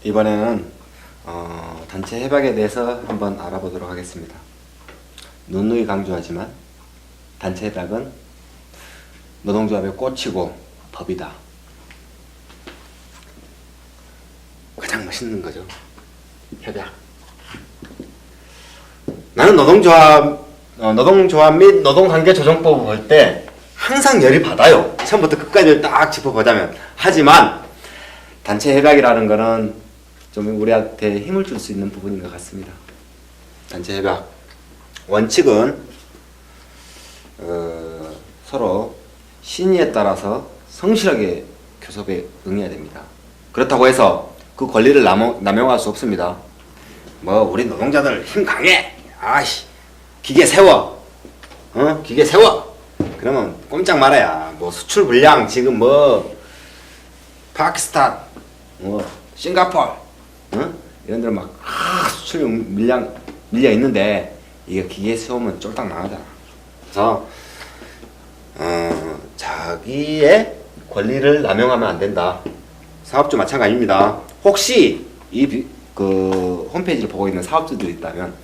이번에는 단체 협약에 대해서 한번 알아보도록 하겠습니다. 누누이 강조하지만 단체 협약은 노동조합의 꽃이고 법이다. 가장 멋있는 거죠. 협약. 나는 노동조합 및 노동관계조정법을 볼 때 항상 열이 받아요. 처음부터 끝까지 딱 짚어보자면. 하지만 단체 협약이라는 거는 좀 우리한테 힘을 줄 수 있는 부분인 것 같습니다. 단체 협약 원칙은 서로 신의에 따라서 성실하게 교섭에 응해야 됩니다. 그렇다고 해서 그 권리를 남용할 수 없습니다. 뭐 우리 노동자들 힘 강해, 기계 세워, 기계 세워. 그러면 꼼짝 말아야. 뭐 수출 불량 지금 뭐 파키스탄, 싱가포르, 이런 데로 막 수출 밀려 있는데 이게 기계 세우면 쫄딱 나가잖아. 그래서 자기의 권리를 남용하면 안 된다. 사업주 마찬가지입니다. 혹시 그 홈페이지를 보고 있는 사업주들이 있다면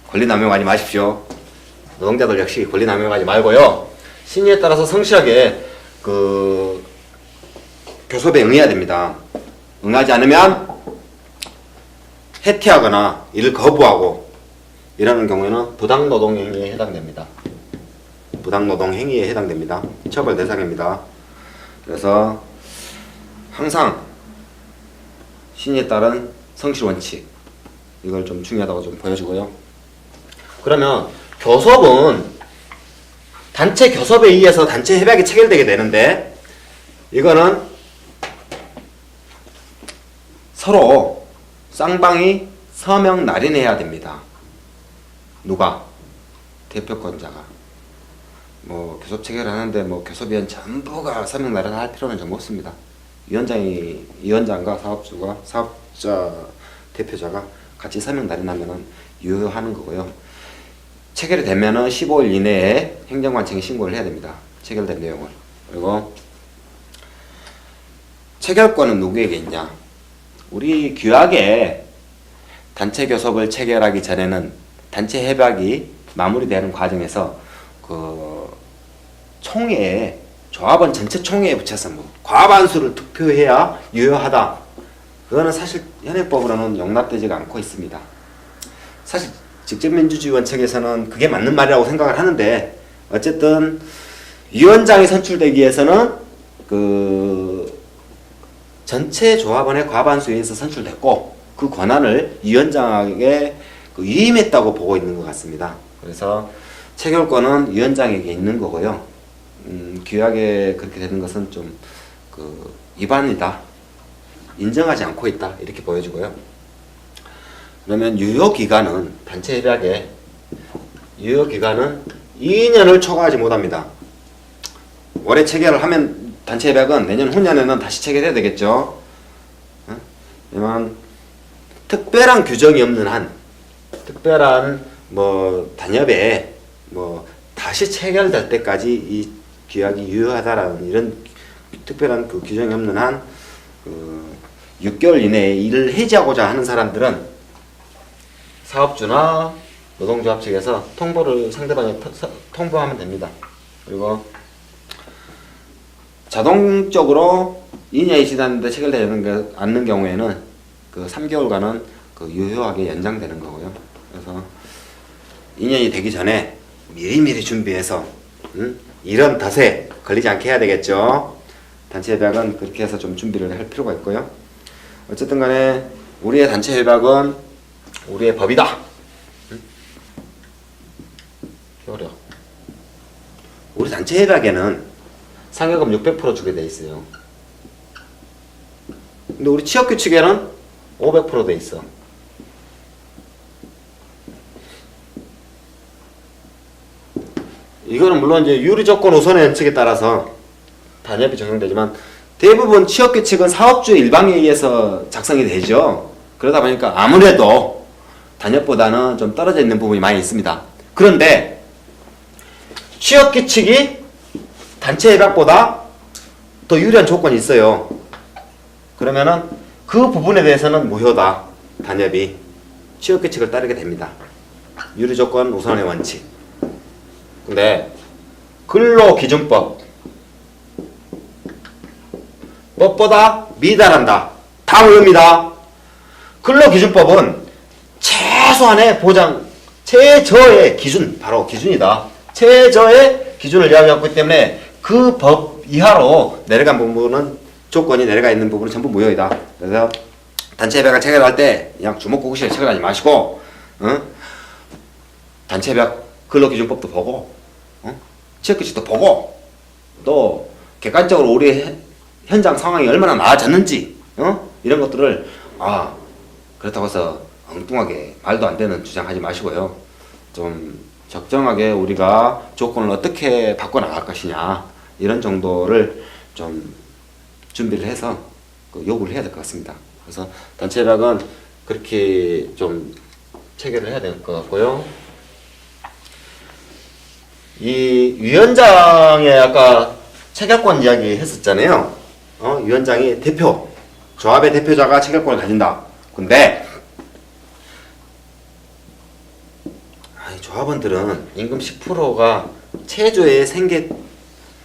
권리 남용하지 마십시오. 노동자들 역시 권리 남용하지 말고요. 신의에 따라서 성실하게 그 교섭에 응해야 됩니다. 응하지 않으면 해태하거나 이를 거부하고 이러는 경우에는 부당노동행위에 해당됩니다. 부당노동행위에 해당됩니다. 처벌 대상입니다. 그래서 항상 신의에 따른 성실원칙, 이걸 좀 중요하다고 좀 보여주고요. 그러면 교섭은 단체 교섭에 의해서 단체 협약이 체결되게 되는데, 이거는 서로 쌍방이 서명 날인해야 됩니다. 누가? 대표권자가. 뭐 교섭 체결하는데 뭐 교섭위원 전부가 서명 날인할 필요는 좀 없습니다. 위원장과 사업자 대표자가 같이 서명 날인하면은 유효하는 거고요. 체결이 되면은 15일 이내에 행정관청에 신고를 해야 됩니다. 체결된 내용을. 그리고 체결권은 누구에게 있냐? 우리 규약에 단체 교섭을 체결하기 전에는 단체 협약이 마무리되는 과정에서 그 총회에, 조합원 전체 총회에 붙여서 뭐 과반수를 투표해야 유효하다. 그거는 사실 현행법으로는 용납되지가 않고 있습니다. 사실 직접민주주의 원칙에서는 그게 맞는 말이라고 생각을 하는데, 어쨌든 위원장이 선출되기 위해서는 그 전체 조합원의 과반수에 의해서 선출됐고, 그 권한을 위원장에게 위임했다고 보고 있는 것 같습니다. 그래서 체결권은 위원장에게 있는 거고요. 규약에 그렇게 되는 것은 좀 위반이다, 인정하지 않고 있다, 이렇게 보여지고요. 그러면 유효기간은, 단체 협약의 유효기간은 2년을 초과하지 못합니다. 올해 체결을 하면 단체 협약은 내년 후년에는 다시 체결해야 되겠죠. 하지만 특별한 규정이 없는 한, 특별한 뭐 단협에 뭐 다시 체결될 때까지 이 규약이 유효하다라는 이런 특별한 그 규정이 없는 한 6개월 이내에 일을 해지하고자 하는 사람들은 사업주나 노동조합 측에서 통보를 상대방에 통보하면 됩니다. 그리고 자동적으로 2년이 지났는데 체결되지 않는 경우에는 그 3개월간은 유효하게 연장되는 거고요. 그래서 2년이 되기 전에 미리미리 준비해서 이런 덫에 걸리지 않게 해야 되겠죠. 단체 협약은 그렇게 해서 좀 준비를 할 필요가 있고요. 어쨌든 간에 우리의 단체 협약은 우리의 법이다. 어려. 우리 단체 협약에는 상여금 600% 주게 돼 있어요. 근데 우리 취업규칙에는 500% 돼 있어. 이거는 물론 이제 유리조건 우선의 원칙에 따라서 단협이 적용되지만, 대부분 취업규칙은 사업주의 일방에 의해서 작성이 되죠. 그러다 보니까 아무래도 단협보다는 좀 떨어져 있는 부분이 많이 있습니다. 그런데 취업규칙이 단체 협약보다 더 유리한 조건이 있어요. 그러면은 그 부분에 대해서는 무효다. 단협이 취업규칙을 따르게 됩니다. 유리조건 우선의 원칙. 근데 근로기준법 법보다 미달한다. 다 무효입니다. 근로기준법은 최소한의 보장, 최저의 기준, 바로 기준이다. 최저의 기준을 이야기하고 있기 때문에 그 법 이하로 내려간 부분은, 조건이 내려가 있는 부분은 전부 무효이다. 그래서 단체협약을 체결할 때 그냥 주먹구구식에 체결하지 마시고, 단체협약 근로기준법도 보고, 취업규칙도 보고, 또 객관적으로 우리 현장 상황이 얼마나 나아졌는지, 이런 것들을, 그렇다고 해서 엉뚱하게 말도 안 되는 주장하지 마시고요. 좀 적정하게 우리가 조건을 어떻게 바꿔나갈 것이냐, 이런 정도를 좀 준비를 해서 요구를 해야 될 것 같습니다. 그래서 단체협약은 그렇게 좀 체결을 해야 될 것 같고요. 이 위원장의 아까 체결권 이야기 했었잖아요. 위원장이 대표, 조합의 대표자가 체결권을 가진다. 근데 조합원들은 임금 10%가 최저의 생계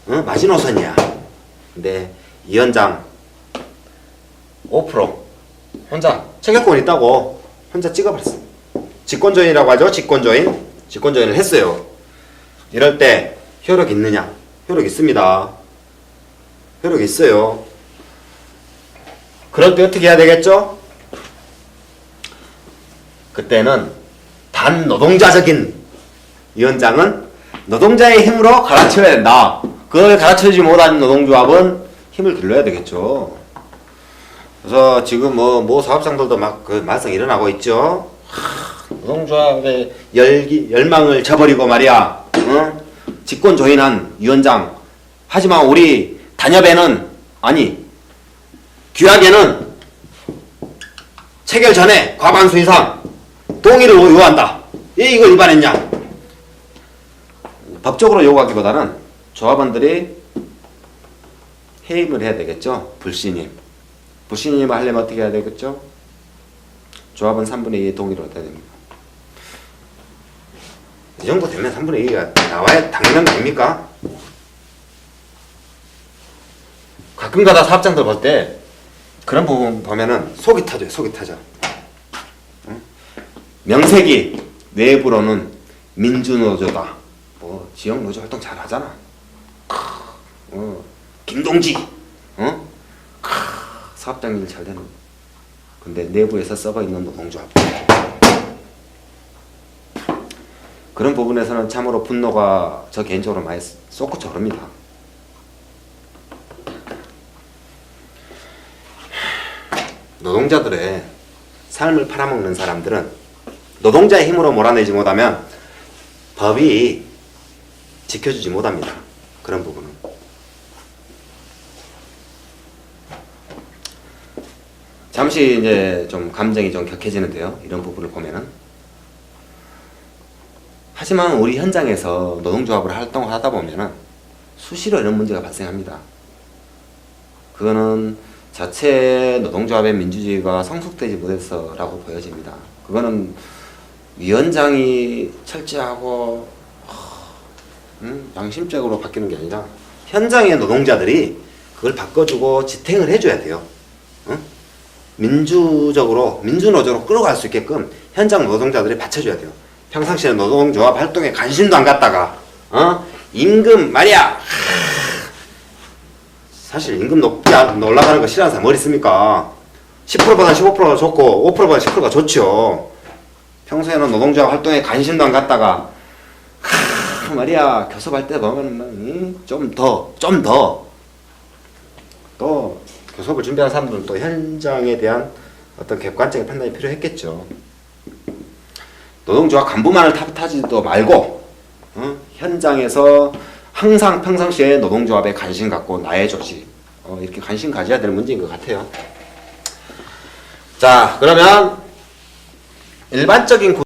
마지노선이야. 근데 위원장 5% 혼자 체결권 있다고 혼자 찍어버렸어. 직권조인이라고 하죠. 직권조인을 했어요. 이럴 때 효력 있느냐? 효력 있습니다. 효력 있어요. 그럴 때 어떻게 해야 되겠죠? 그때는 반노동자적인 위원장은 노동자의 힘으로 갈아치워야 된다. 그걸 갈아치우지 못한 노동조합은 힘을 길러야 되겠죠. 그래서 지금 뭐 사업장들도 막 그 말썽 일어나고 있죠. 노동조합의 열망을 저버리고 말이야. 직권 조인한 위원장. 하지만 우리 단협에는, 아니 규약에는 체결 전에 과반수 이상 동의를 요한다. 이걸 위반했냐? 법적으로 요구하기보다는 조합원들이 해임을 해야 되겠죠. 불신임을 하려면 어떻게 해야 되겠죠? 조합은 3분의 2의 동의를 얻어야 됩니다. 이 정도 되면 3분의 2가 나와야 당연한 거 아닙니까? 가끔가다 사업장들 볼 때 그런 부분 보면은 속이 터져요. 속이 터져. 명색이 내부로는 민주노조다. 뭐 지역노조 활동 잘 하잖아. 김동지, 사업장 일 잘 되는. 근데 내부에서 썩어 있는 노동조합. 그런 부분에서는 참으로 분노가 저 개인적으로 많이 솟구쳐 오릅니다. 노동자들의 삶을 팔아먹는 사람들은 노동자의 힘으로 몰아내지 못하면 법이 지켜주지 못합니다. 그런 부분은. 잠시 이제 좀 감정이 좀 격해지는데요. 이런 부분을 보면은. 하지만 우리 현장에서 노동조합을 활동을 하다 보면은 수시로 이런 문제가 발생합니다. 그거는 자체 노동조합의 민주주의가 성숙되지 못해서라고 보여집니다. 그거는 위원장이 철저하고 양심적으로 바뀌는 게 아니라 현장의 노동자들이 그걸 바꿔주고 지탱을 해줘야 돼요. 민주적으로, 민주노조로 끌어갈 수 있게끔 현장 노동자들이 받쳐줘야 돼요. 평상시에 노동조합 활동에 관심도 안 갖다가 임금 말이야. 사실 임금 올라가는 거 싫어하는 사람 어디 있습니까? 10%보다 15%가 좋고 5%보다 10%가 좋죠. 평소에는 노동조합 활동에 관심도 안 갖다가 말이야 교섭할 때 보면 좀 더 또 교섭을 준비하는 사람들은 또 현장에 대한 어떤 객관적인 판단이 필요했겠죠. 노동조합 간부만을 탓하지도 말고 현장에서 항상 평상시에 노동조합에 관심 갖고 나의 조직 이렇게 관심 가져야 되는 문제인 것 같아요. 자, 그러면 일반적인